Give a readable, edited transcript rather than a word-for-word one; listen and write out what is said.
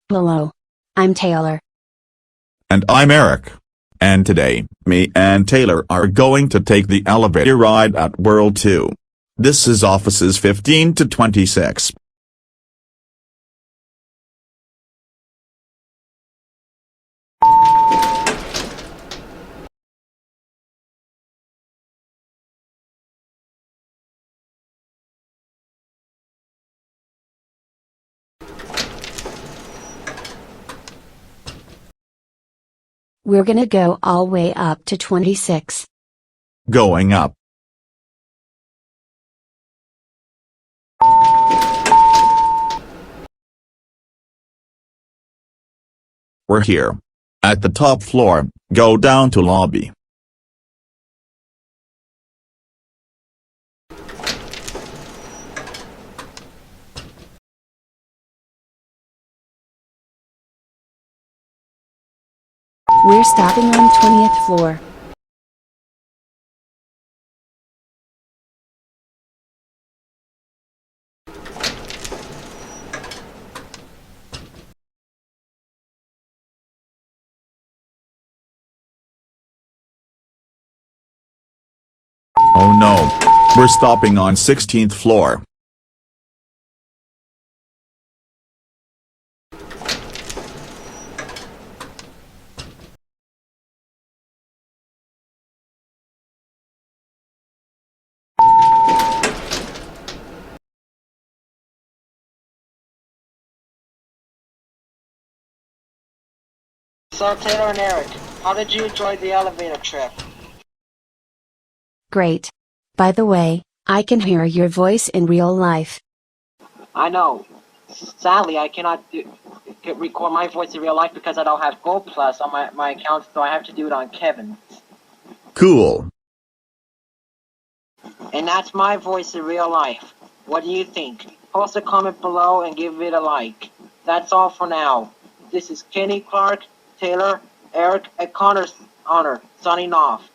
Hello. I'm Taylor. And I'm Eric. And today, me and Taylor are going to take the elevator ride at World 2. This is offices 15 to 26. We're gonna go all way up to 26. Going up. We're here. At the top floor, go down to lobby. We're stopping on 20th floor. Oh no. We're stopping on 16th floor. So Taylor and Eric, how did you enjoy the elevator trip? Great. By the way, I can hear your voice in real life. I know. Sadly, I cannot record my voice in real life because I don't have Gold Plus on my account, so I have to do it on Kevin. Cool. And that's my voice in real life. What do you think? Post a comment below and give it a like. That's all for now. This is Kenny Clark, Taylor, Eric, and Connor's Honor, signing off.